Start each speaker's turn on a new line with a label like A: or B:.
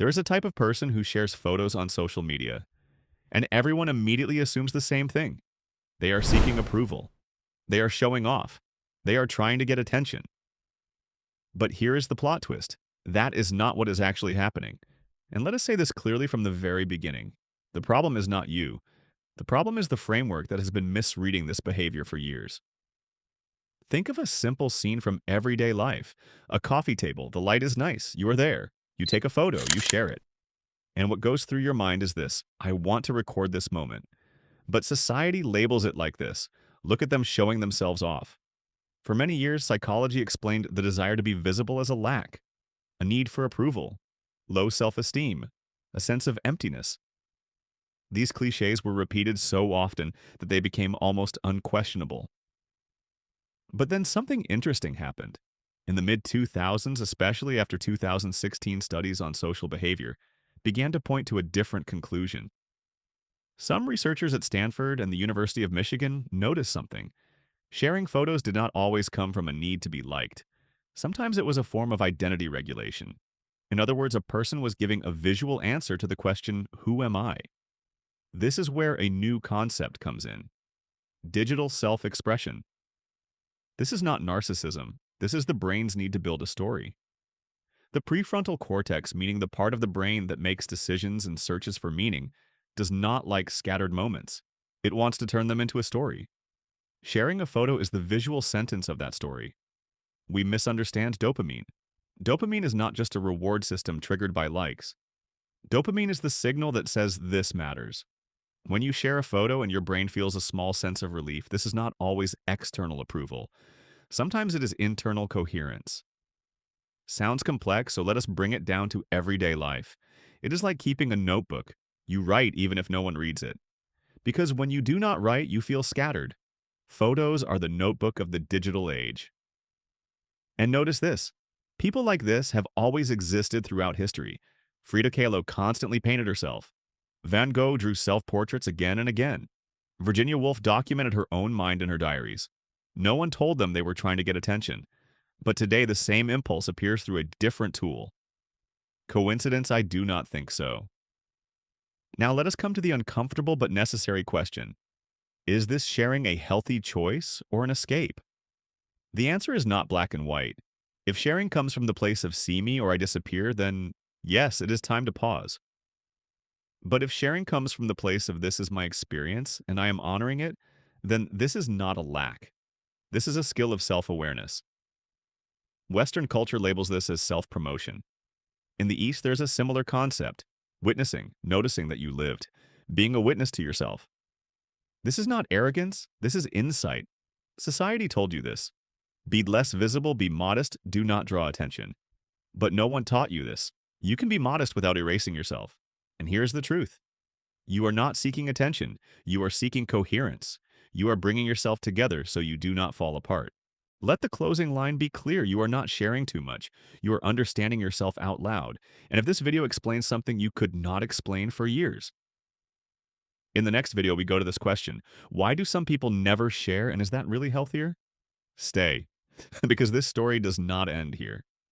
A: There is a type of person who shares photos on social media, and everyone immediately assumes the same thing. They are seeking approval. They are showing off. They are trying to get attention. But here is the plot twist. That is not what is actually happening. And let us say this clearly from the very beginning. The problem is not you. The problem is the framework that has been misreading this behavior for years. Think of a simple scene from everyday life. A coffee table, the light is nice, you are there. You take a photo, you share it. And what goes through your mind is this: I want to record this moment. But society labels it like this. Look at them showing themselves off. For many years, psychology explained the desire to be visible as a lack, a need for approval, low self-esteem, a sense of emptiness. These cliches were repeated so often that they became almost unquestionable. But then something interesting happened. In the mid-2000s, especially after 2016 studies on social behavior, began to point to a different conclusion. Some researchers at Stanford and the University of Michigan noticed something. Sharing photos did not always come from a need to be liked. Sometimes it was a form of identity regulation. In other words, a person was giving a visual answer to the question, who am I? This is where a new concept comes in: digital self-expression. This is not narcissism. This is the brain's need to build a story. The prefrontal cortex, meaning the part of the brain that makes decisions and searches for meaning, does not like scattered moments. It wants to turn them into a story. Sharing a photo is the visual sentence of that story. We misunderstand dopamine. Dopamine is not just a reward system triggered by likes. Dopamine is the signal that says this matters. When you share a photo and your brain feels a small sense of relief, this is not always external approval. Sometimes it is internal coherence. Sounds complex, so let us bring it down to everyday life. It is like keeping a notebook. You write even if no one reads it. Because when you do not write, you feel scattered. Photos are the notebook of the digital age. And notice this: people like this have always existed throughout history. Frida Kahlo constantly painted herself. Van Gogh drew self-portraits again and again. Virginia Woolf documented her own mind in her diaries. No one told them they were trying to get attention. But today the same impulse appears through a different tool. Coincidence? I do not think so. Now let us come to the uncomfortable but necessary question. Is this sharing a healthy choice or an escape? The answer is not black and white. If sharing comes from the place of see me or I disappear, then yes, it is time to pause. But if sharing comes from the place of this is my experience and I am honoring it, then this is not a lack. This is a skill of self-awareness. Western culture labels this as self-promotion. In the East, there's a similar concept: witnessing, noticing that you lived, being a witness to yourself. This is not arrogance, this is insight. Society told you this. Be less visible, be modest, do not draw attention. But no one taught you this. You can be modest without erasing yourself. And here's the truth. You are not seeking attention. You are seeking coherence. You are bringing yourself together so you do not fall apart. Let the closing line be clear. You are not sharing too much. You are understanding yourself out loud. And if this video explains something you could not explain for years. In the next video, we go to this question: why do some people never share, and is that really healthier? Stay, because this story does not end here.